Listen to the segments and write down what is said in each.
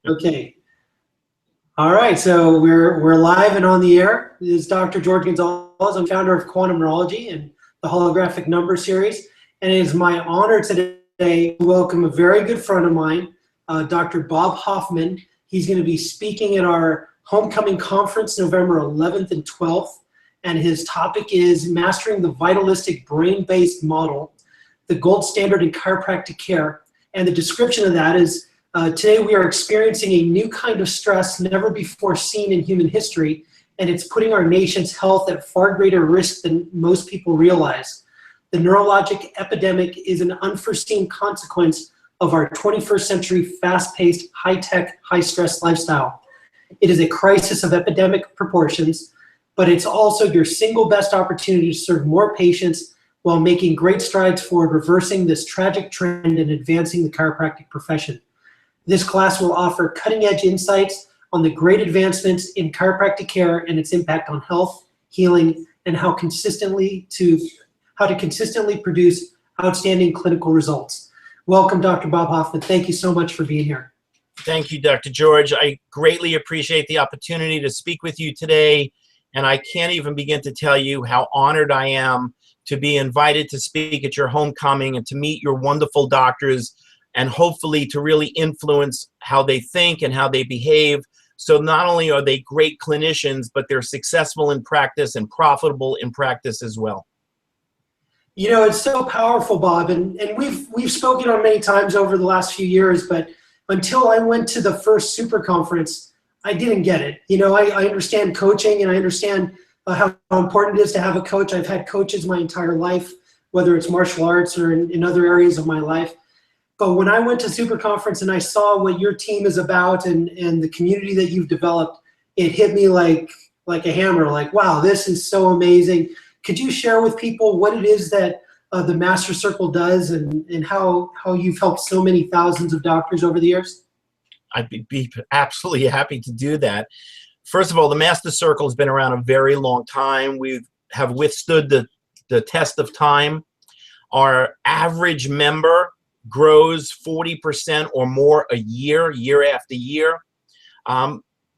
Okay. All right. So we're live and on the air. This is Dr. George Gonzalez. I'm founder of Quantum Neurology and the Holographic Number Series. And it is my honor today to welcome a very good friend of mine, Dr. Bob Hoffman. He's going to be speaking at our homecoming conference November 11th and 12th. And his topic is Mastering the Vitalistic Brain-Based Model, the gold standard in chiropractic care. And the description of that is, today we are experiencing a new kind of stress never before seen in human history, and it's putting our nation's health at far greater risk than most people realize. The neurologic epidemic is an unforeseen consequence of our 21st century fast-paced, high-tech, high-stress lifestyle. It is a crisis of epidemic proportions, but it's also your single best opportunity to serve more patients while making great strides forward, reversing this tragic trend and advancing the chiropractic profession. This class will offer cutting-edge insights on the great advancements in chiropractic care and its impact on health, healing, and how to consistently produce outstanding clinical results. Welcome, Dr. Bob Hoffman. Thank you so much for being here. Thank you, Dr. George. I greatly appreciate the opportunity to speak with you today, and I can't even begin to tell you how honored I am to be invited to speak at your homecoming and to meet your wonderful doctors, and hopefully to really influence how they think and how they behave. So not only are they great clinicians, but they're successful in practice and profitable in practice as well. You know, it's so powerful, Bob, and we've spoken on many times over the last few years, but until I went to the first super conference, I didn't get it. You know, I understand coaching, and I understand how important it is to have a coach. I've had coaches my entire life, whether it's martial arts or in other areas of my life. But when I went to Super Conference and I saw what your team is about and the community that you've developed, it hit me like a hammer, like, wow, this is so amazing. Could you share with people what it is that the Master Circle does and how you've helped so many thousands of doctors over the years? I'd be absolutely happy to do that. First of all, the Master Circle has been around a very long time. We have withstood the test of time. Our average member grows 40% or more a year, year after year.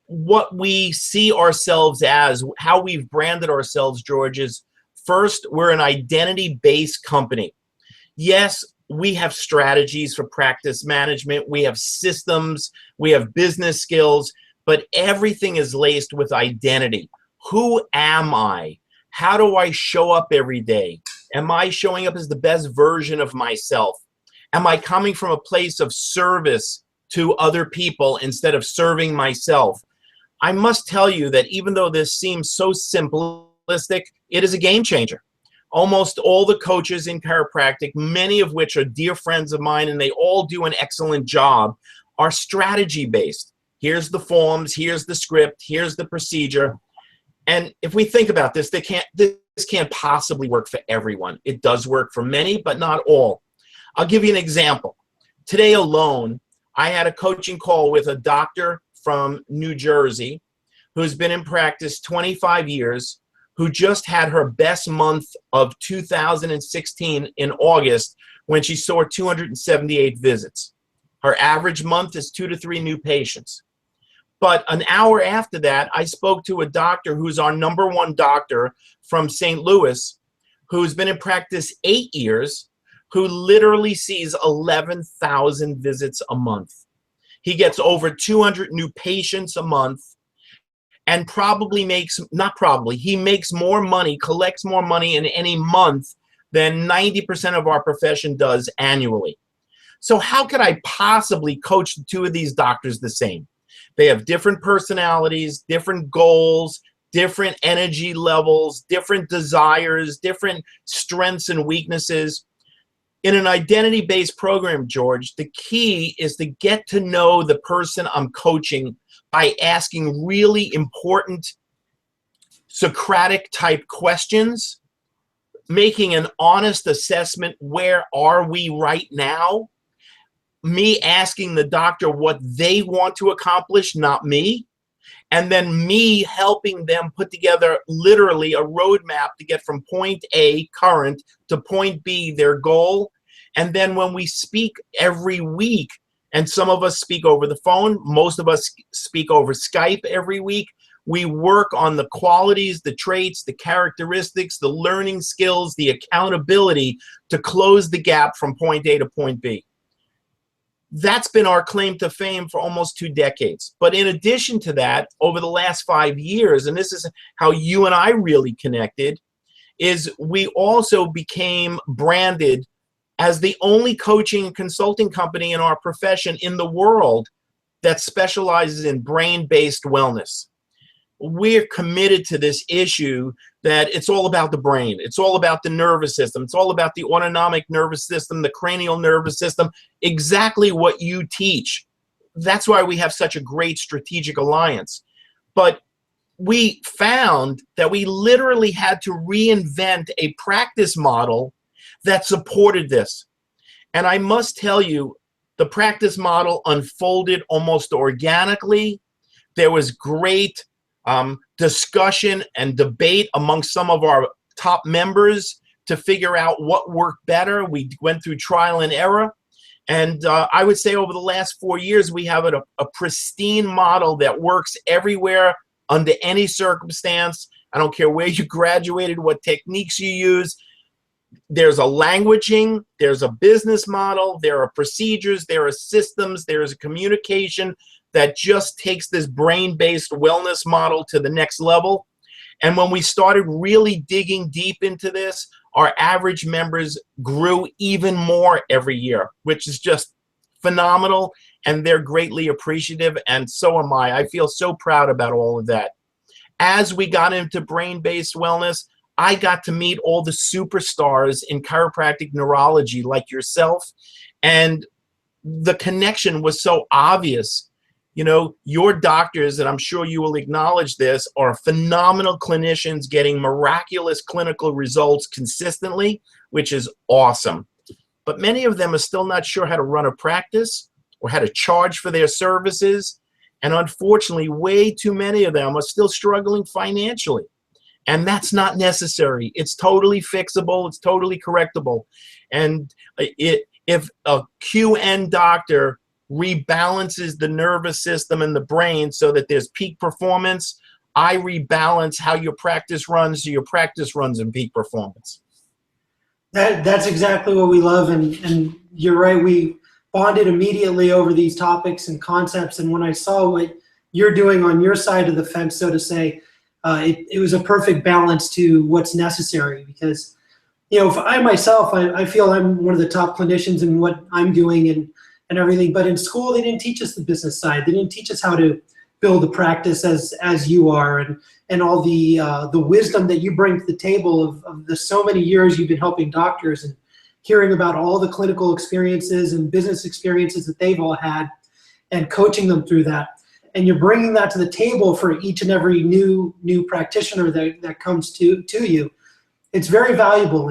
What we see ourselves as, how we've branded ourselves, George, is first, we're an identity-based company. Yes, we have strategies for practice management, we have systems, we have business skills, but everything is laced with identity. Who am I? How do I show up every day? Am I showing up as the best version of myself? Am I coming from a place of service to other people instead of serving myself? I must tell you that even though this seems so simplistic, it is a game changer. Almost all the coaches in chiropractic, many of which are dear friends of mine, and they all do an excellent job, are strategy-based. Here's the forms, here's the script, here's the procedure. And if we think about this, this can't possibly work for everyone. It does work for many, but not all. I'll give you an example. Today alone, I had a coaching call with a doctor from New Jersey who's been in practice 25 years, who just had her best month of 2016 in August when she saw 278 visits. Her average month is 2 to 3 new patients. But an hour after that, I spoke to a doctor who's our #1 doctor from St. Louis, who's been in practice 8 years, who literally sees 11,000 visits a month. He gets over 200 new patients a month, and he makes more money, collects more money in any month than 90% of our profession does annually. So how could I possibly coach the two of these doctors the same? They have different personalities, different goals, different energy levels, different desires, different strengths and weaknesses. In an identity-based program, George, the key is to get to know the person I'm coaching by asking really important Socratic type questions, making an honest assessment, where are we right now? Me asking the doctor what they want to accomplish, not me. And then me helping them put together literally a roadmap to get from point A, current, to point B, their goal. And then when we speak every week And some of us speak over the phone. Most of us speak over Skype every week. We work on the qualities, the traits, the characteristics, the learning skills, the accountability to close the gap from point A to point B. That's been our claim to fame for almost 2 decades. But in addition to that, over the last 5 years, and this is how you and I really connected, is we also became branded as the only coaching and consulting company in our profession in the world that specializes in brain-based wellness. We're committed to this issue that it's all about the brain. It's all about the nervous system. It's all about the autonomic nervous system, the cranial nervous system, exactly what you teach. That's why we have such a great strategic alliance. But we found that we literally had to reinvent a practice model that supported this. And I must tell you, the practice model unfolded almost organically. There was great discussion and debate amongst some of our top members to figure out what worked better. We went through trial and error. And I would say over the last 4 years, we have a pristine model that works everywhere under any circumstance. I don't care where you graduated, what techniques you use. There's a languaging, there's a business model, there are procedures, there are systems, there is a communication that just takes this brain-based wellness model to the next level. And when we started really digging deep into this, our average members grew even more every year, which is just phenomenal, and they're greatly appreciative, and so am I. I feel so proud about all of that. As we got into brain-based wellness, I got to meet all the superstars in chiropractic neurology like yourself, and the connection was so obvious. You know, your doctors, and I'm sure you will acknowledge this, are phenomenal clinicians getting miraculous clinical results consistently, which is awesome. But many of them are still not sure how to run a practice or how to charge for their services. And unfortunately, way too many of them are still struggling financially. And that's not necessary. It's totally fixable. It's totally correctable. And if a QN doctor rebalances the nervous system and the brain so that there's peak performance, I rebalance how your practice runs so your practice runs in peak performance. That's exactly what we love, and you're right. We bonded immediately over these topics and concepts, and when I saw what you're doing on your side of the fence, so to say, it was a perfect balance to what's necessary. Because, you know, I myself, I feel I'm one of the top clinicians in what I'm doing and everything, but in school they didn't teach us the business side. They didn't teach us how to build a practice as you are, and all the wisdom that you bring to the table of the so many years you've been helping doctors, and hearing about all the clinical experiences and business experiences that they've all had, and coaching them through that. And you're bringing that to the table for each and every new practitioner that comes to you. It's very valuable.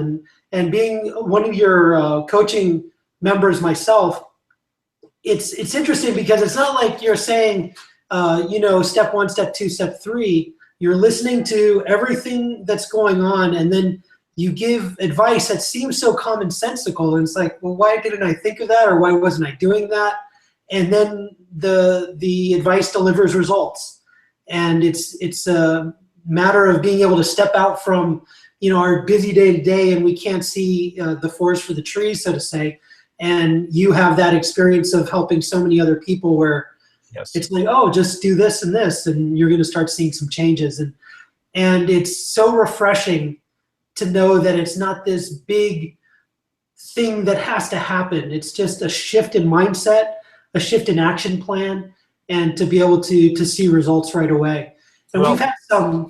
And being one of your coaching members myself, it's interesting because it's not like you're saying, you know, step 1, step 2, step 3. You're listening to everything that's going on, and then you give advice that seems so commonsensical. And it's like, well, why didn't I think of that, or why wasn't I doing that? And then the advice delivers results. And it's a matter of being able to step out from, you know, our busy day to day, and we can't see the forest for the trees, so to say. And you have that experience of helping so many other people where yes, it's like, oh, just do this and this, and you're going to start seeing some changes. And it's so refreshing to know that it's not this big thing that has to happen. It's just a shift in mindset, a shift in action plan, and to be able to see results right away. And well, we've had some,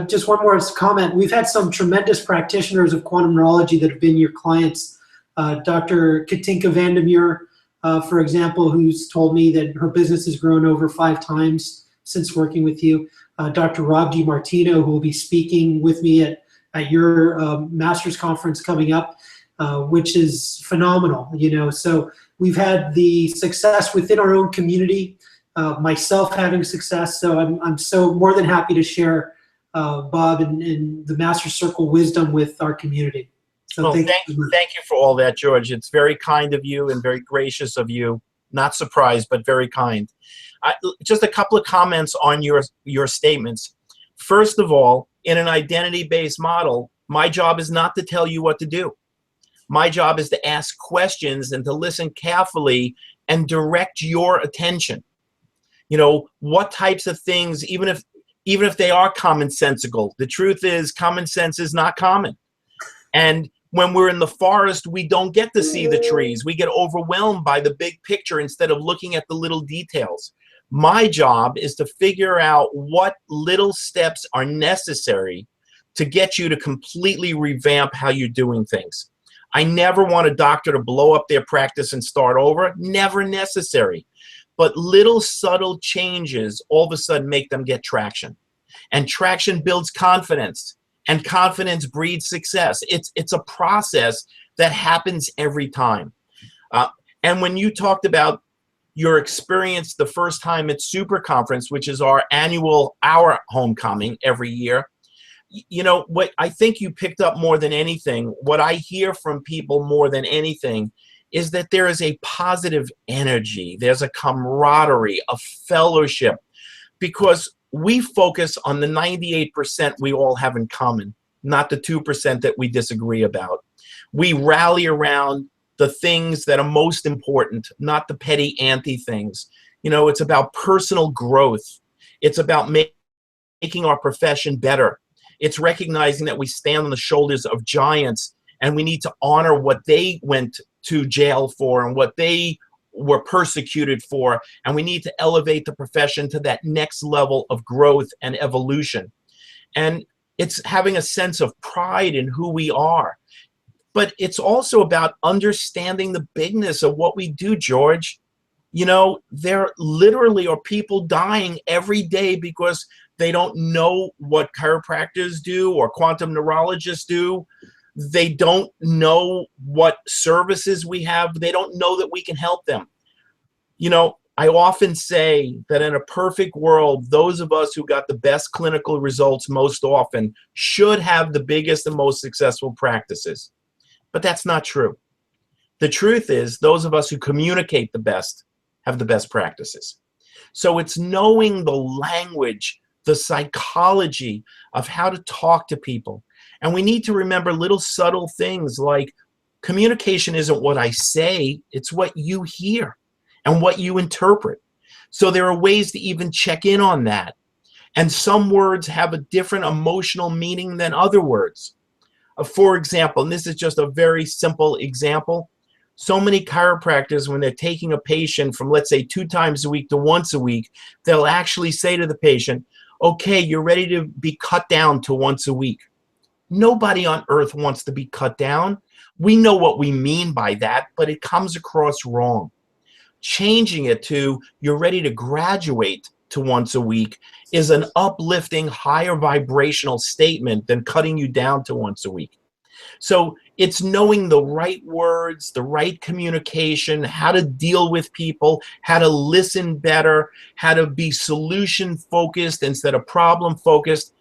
just one more comment, we've had some tremendous practitioners of quantum neurology that have been your clients. Dr. Katinka Vandermeer, for example, who's told me that her business has grown over 5 times since working with you. Dr. Rob DiMartino, who will be speaking with me at your master's conference coming up, which is phenomenal. You know, so we've had the success within our own community, myself having success. So I'm so more than happy to share Bob and the Master Circle wisdom with our community. So well, thank you for all that, George. It's very kind of you and very gracious of you. Not surprised, but very kind. Just a couple of comments on your statements. First of all, in an identity-based model, my job is not to tell you what to do. My job is to ask questions and to listen carefully and direct your attention. You know, what types of things, even if they are commonsensical, the truth is common sense is not common. And when we're in the forest, we don't get to see the trees. We get overwhelmed by the big picture instead of looking at the little details. My job is to figure out what little steps are necessary to get you to completely revamp how you're doing things. I never want a doctor to blow up their practice and start over. Never necessary. But little subtle changes all of a sudden make them get traction. And traction builds confidence. And confidence breeds success. It's a process that happens every time. And when you talked about your experience the first time at Super Conference, which is our homecoming every year, you know, what I think you picked up more than anything, what I hear from people more than anything, is that there is a positive energy. There's a camaraderie, a fellowship, because we focus on the 98% we all have in common, not the 2% that we disagree about. We rally around the things that are most important, not the petty anti things. You know, it's about personal growth. It's about making our profession better. It's recognizing that we stand on the shoulders of giants and we need to honor what they went to jail for and what they were persecuted for, and we need to elevate the profession to that next level of growth and evolution. And it's having a sense of pride in who we are. But it's also about understanding the bigness of what we do, George. You know, there literally are people dying every day because they don't know what chiropractors do or quantum neurologists do. They don't know what services we have. They don't know that we can help them. You know, I often say that in a perfect world, those of us who got the best clinical results most often should have the biggest and most successful practices. But that's not true. The truth is, those of us who communicate the best have the best practices. So it's knowing the language, the psychology of how to talk to people. And we need to remember little subtle things like communication isn't what I say, it's what you hear and what you interpret. So there are ways to even check in on that. And some words have a different emotional meaning than other words. For example, and this is just a very simple example, so many chiropractors, when they're taking a patient from, let's say, 2 times a week to once a week, they'll actually say to the patient, okay, you're ready to be cut down to once a week. Nobody on earth wants to be cut down. We know what we mean by that, but it comes across wrong. Changing it to you're ready to graduate to once a week is an uplifting, higher vibrational statement than cutting you down to once a week. So it's knowing the right words, the right communication, how to deal with people, how to listen better, how to be solution focused instead of problem focused.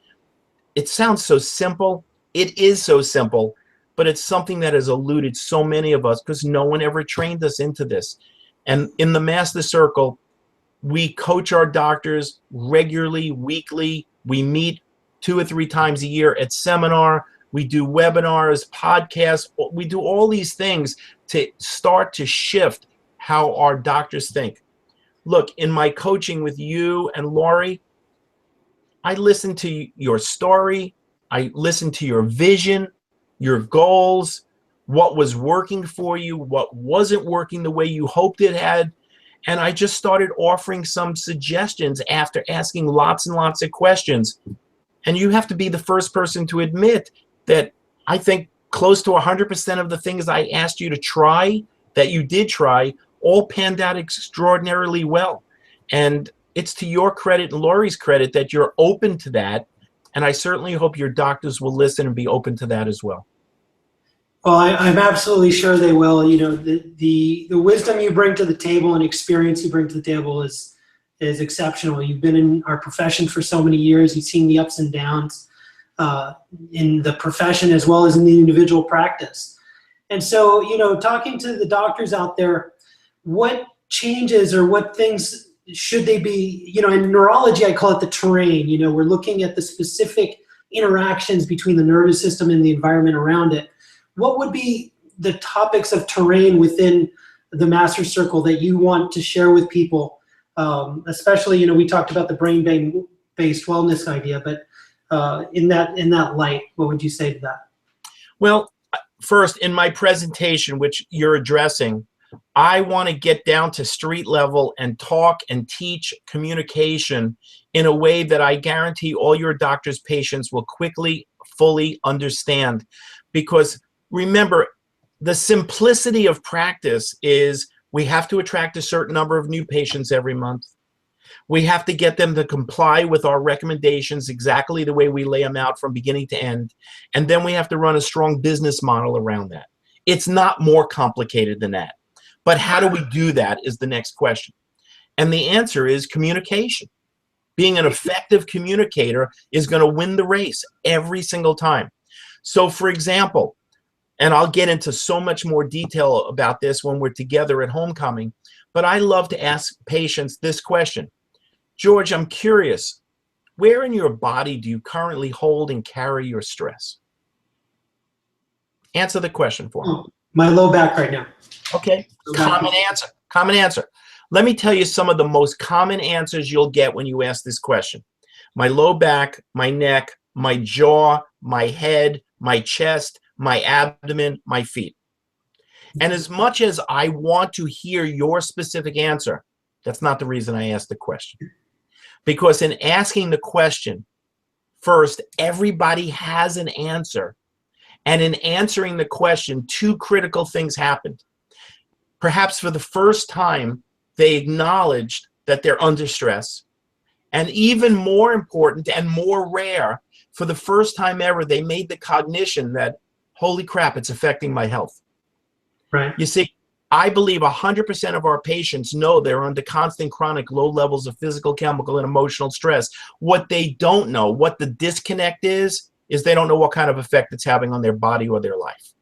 It sounds so simple. It is so simple, but it's something that has eluded so many of us because no one ever trained us into this. And in the Master Circle, we coach our doctors regularly, weekly. We meet 2 or 3 times a year at seminar. We do webinars, podcasts. We do all these things to start to shift how our doctors think. Look, in my coaching with you and Lori, I listen to your story. I listen to your vision, your goals, what was working for you, what wasn't working the way you hoped it had. And I just started offering some suggestions after asking lots and lots of questions. And you have to be the first person to admit that I think close to 100% of the things I asked you to try, that you did try, all panned out extraordinarily well. And it's to your credit and Lori's credit that you're open to that. And I certainly hope your doctors will listen and be open to that as well. Well, I'm absolutely sure they will. You know, the wisdom you bring to the table and experience you bring to the table is exceptional. You've been in our profession for so many years. You've seen the ups and downs in the profession as well as in the individual practice. And so, you know, talking to the doctors out there, what changes or what things should they be, in neurology, I call it the terrain. We're looking at the specific interactions between the nervous system and the environment around it. What would be the topics of terrain within the Master Circle that you want to share with people? Especially, we talked about the brain-based wellness idea, but in that light, what would you say to that? Well, first, in my presentation, which you're addressing, I want to get down to street level and talk and teach communication in a way that I guarantee all your doctor's patients will quickly, fully understand. Because remember, the simplicity of practice is we have to attract a certain number of new patients every month. We have to get them to comply with our recommendations exactly the way we lay them out from beginning to end. And then we have to run a strong business model around that. It's not more complicated than that. But how do we do that is the next question. And the answer is communication. Being an effective communicator is going to win the race every single time. So for example, and I'll get into so much more detail about this when we're together at homecoming, but I love to ask patients this question. George, I'm curious, where in your body do you currently hold and carry your stress? Answer the question for me. My low back right now. Okay, common answer, common answer. Let me tell you some of the most common answers you'll get when you ask this question. My low back, my neck, my jaw, my head, my chest, my abdomen, my feet. And as much as I want to hear your specific answer, that's not the reason I asked the question. Because in asking the question, first, everybody has an answer. And in answering the question, two critical things happened. Perhaps for the first time, they acknowledged that they're under stress. And even more important and more rare, for the first time ever, they made the cognition that, holy crap, it's affecting my health. Right. You see, I believe 100% of our patients know they're under constant chronic low levels of physical, chemical, and emotional stress. What they don't know, what the disconnect is they don't know what kind of effect it's having on their body or their life.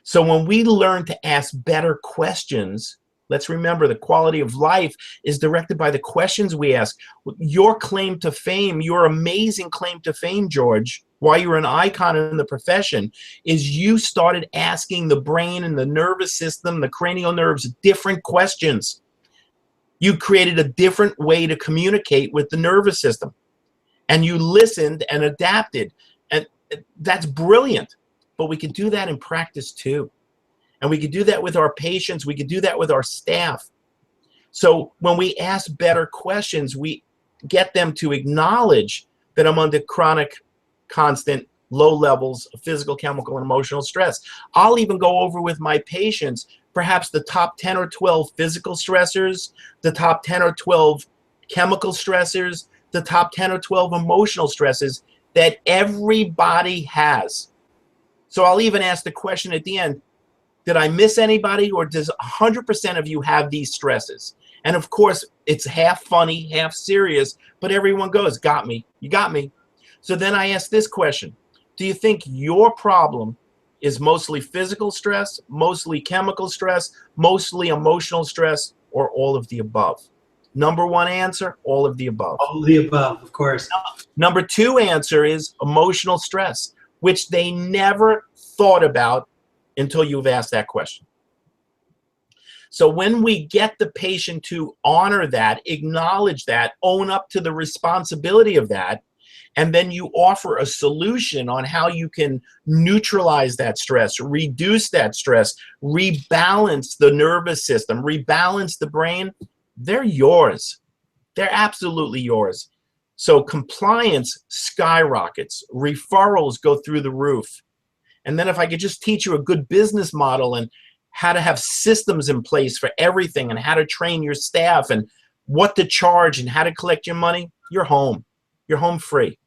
So when we learn to ask better questions, let's remember the quality of life is directed by the questions we ask. Your claim to fame, your amazing claim to fame, George, why you're an icon in the profession, is you started asking the brain and the nervous system, the cranial nerves, different questions. You created a different way to communicate with the nervous system. And you listened and adapted. And that's brilliant. But we can do that in practice too. And we can do that with our patients. We can do that with our staff. So when we ask better questions, we get them to acknowledge that I'm under chronic, constant, low levels of physical, chemical, and emotional stress. I'll even go over with my patients perhaps the top 10 or 12 physical stressors, the top 10 or 12 chemical stressors, the top 10 or 12 emotional stresses that everybody has. So I'll even ask the question at the end, did I miss anybody, or does 100% of you have these stresses? And of course, it's half funny, half serious, but everyone goes, got me, you got me. So then I ask this question, do you think your problem is mostly physical stress, mostly chemical stress, mostly emotional stress, or all of the above? Number one answer, all of the above. All of the above, of course. Number two answer is emotional stress, which they never thought about until you've asked that question. So when we get the patient to honor that, acknowledge that, own up to the responsibility of that, and then you offer a solution on how you can neutralize that stress, reduce that stress, rebalance the nervous system, rebalance the brain, they're yours. They're absolutely yours. So compliance skyrockets, referrals go through the roof. And then if I could just teach you a good business model and how to have systems in place for everything and how to train your staff and what to charge and how to collect your money, you're home. You're home free.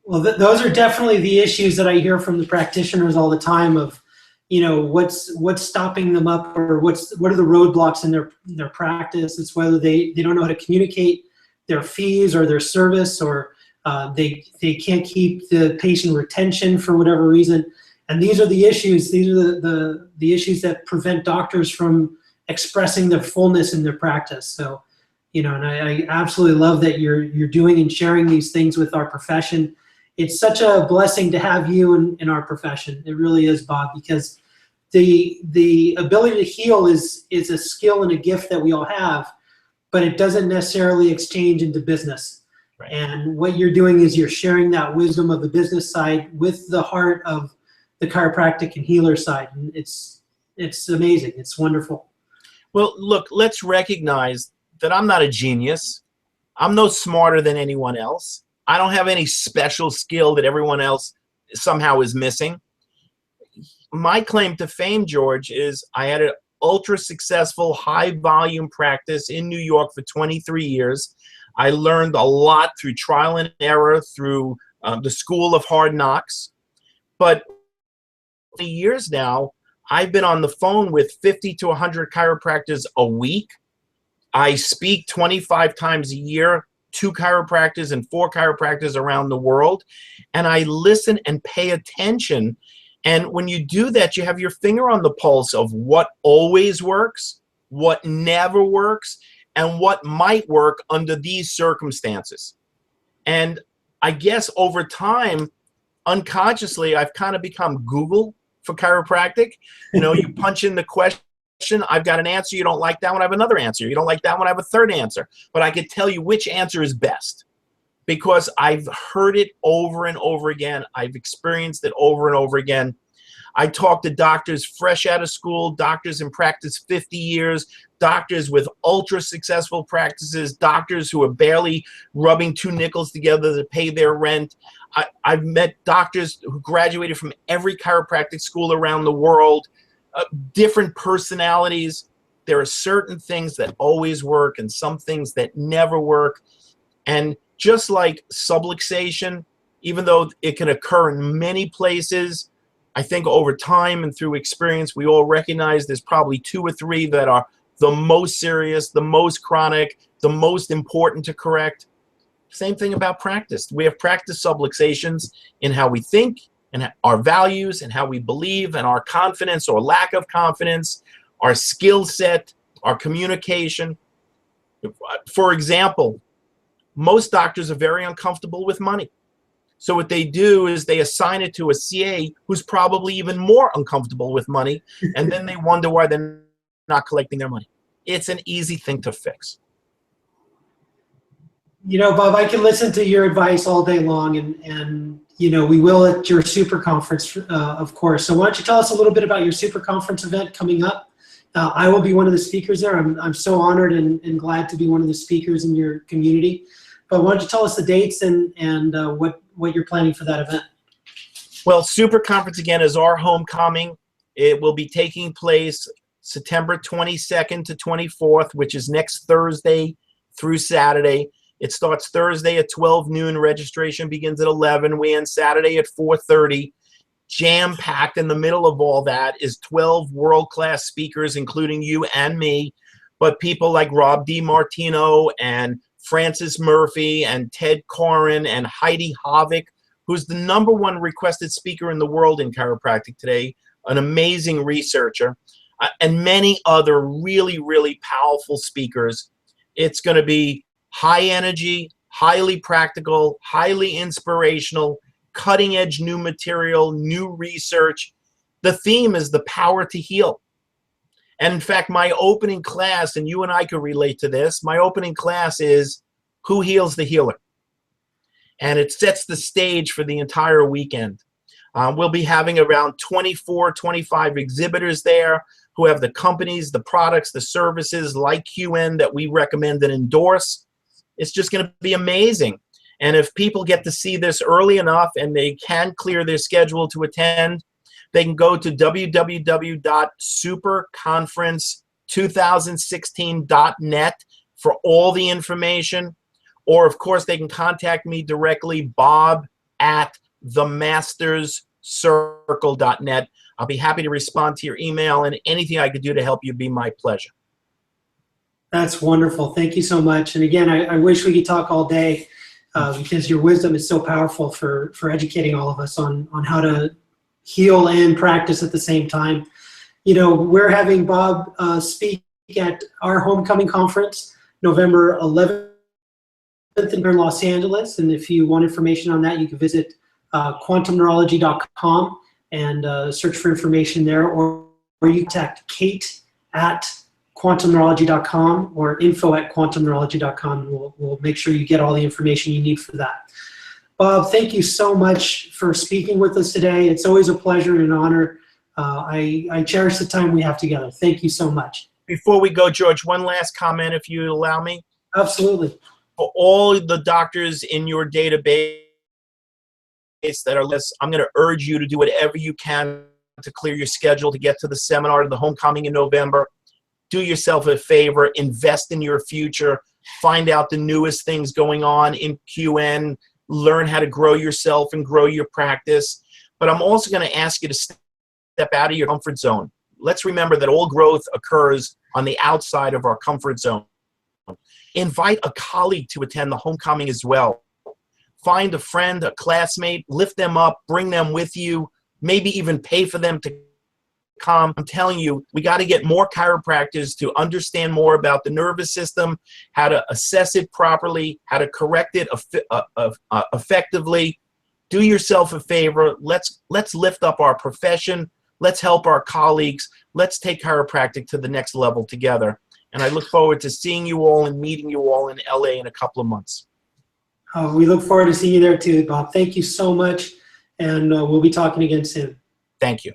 Well, those are definitely the issues that I hear from the practitioners all the time of, what's stopping them up, or what are the roadblocks in their practice. It's whether they don't know how to communicate their fees or their service, or they can't keep the patient retention for whatever reason. And these are the issues. These are the issues that prevent doctors from expressing their fullness in their practice. So, you know, and I absolutely love that you're doing and sharing these things with our profession. It's such a blessing to have you in our profession. It really is, Bob, because the ability to heal is a skill and a gift that we all have, but it doesn't necessarily exchange into business. Right. And what you're doing is you're sharing that wisdom of the business side with the heart of the chiropractic and healer side. And it's amazing. It's wonderful. Well, look, let's recognize that I'm not a genius. I'm no smarter than anyone else. I don't have any special skill that everyone else somehow is missing. My claim to fame, George, is I had an ultra successful high volume practice in New York for 23 years. I learned a lot through trial and error, through the school of hard knocks. But for years now, I've been on the phone with 50 to 100 chiropractors a week. I speak 25 times a year, 2 chiropractors and 4 chiropractors around the world, and I listen and pay attention. And when you do that, you have your finger on the pulse of what always works, what never works, and what might work under these circumstances. And I guess over time, unconsciously, I've kind of become Google for chiropractic. You know, you punch in the question, I've got an answer. You don't like that one, I have another answer. You don't like that one, I have a third answer. But I could tell you which answer is best because I've heard it over and over again. I've experienced it over and over again. I talk to doctors fresh out of school, doctors in practice 50 years, doctors with ultra successful practices, doctors who are barely rubbing 2 nickels together to pay their rent. I've met doctors who graduated from every chiropractic school around the world, different personalities. There are certain things that always work and some things that never work. And just like subluxation, even though it can occur in many places, I think over time and through experience, we all recognize there's probably 2 or 3 that are the most serious, the most chronic, the most important to correct. Same thing about practice. We have practice subluxations in how we think and our values and how we believe and our confidence or lack of confidence, our skill set, our communication. For example, most doctors are very uncomfortable with money. So what they do is they assign it to a CA who's probably even more uncomfortable with money, and then they wonder why they're not collecting their money. It's an easy thing to fix. You know, Bob, I can listen to your advice all day long, and you know, we will at your super conference, of course. So why don't you tell us a little bit about your super conference event coming up? I will be one of the speakers there. I'm so honored and glad to be one of the speakers in your community. But why don't you tell us the dates and what you're planning for that event? Well, Super Conference, again, is our homecoming. It will be taking place September 22nd to 24th, which is next Thursday through Saturday. It starts Thursday at 12 noon. Registration begins at 11. We end Saturday at 4:30. Jam-packed in the middle of all that is 12 world-class speakers, including you and me, but people like Rob DiMartino and Francis Murphy and Ted Corin and Heidi Havik, who's the #1 requested speaker in the world in chiropractic today, an amazing researcher, and many other really, really powerful speakers. It's going to be high energy, highly practical, highly inspirational, cutting edge new material, new research. The theme is the power to heal. And in fact, my opening class, and you and I could relate to this, my opening class is Who Heals the Healer? And it sets the stage for the entire weekend. We'll be having around 24, 25 exhibitors there who have the companies, the products, the services like QN that we recommend and endorse. It's just going to be amazing. And if people get to see this early enough and they can clear their schedule to attend, they can go to www.superconference2016.net for all the information. Or, of course, they can contact me directly, bob@themasterscircle.net. I'll be happy to respond to your email, and anything I could do to help you be my pleasure. That's wonderful. Thank you so much. And again, I wish we could talk all day because your wisdom is so powerful for educating all of us on how to heal and practice at the same time. You know, we're having Bob speak at our homecoming conference, November 11th in Los Angeles. And if you want information on that, you can visit quantumneurology.com and search for information there, or you contact Kate at quantumneurology.com or info@quantumneurology.com. We'll make sure you get all the information you need for that. Bob, thank you so much for speaking with us today. It's always a pleasure and an honor. I cherish the time we have together. Thank you so much. Before we go, George, one last comment, if you allow me. Absolutely. For all the doctors in your database that are listening, I'm going to urge you to do whatever you can to clear your schedule to get to the seminar, to the homecoming in November. Do yourself a favor, invest in your future, find out the newest things going on in QN, learn how to grow yourself and grow your practice. But I'm also going to ask you to step out of your comfort zone. Let's remember that all growth occurs on the outside of our comfort zone. Invite a colleague to attend the homecoming as well. Find a friend, a classmate, lift them up, bring them with you, maybe even pay for them to come. I'm telling you, we got to get more chiropractors to understand more about the nervous system, how to assess it properly, how to correct it effectively. Do yourself a favor. Let's lift up our profession. Let's help our colleagues. Let's take chiropractic to the next level together. And I look forward to seeing you all and meeting you all in LA in a couple of months. We look forward to seeing you there too, Bob. Thank you so much, and we'll be talking again soon. Thank you.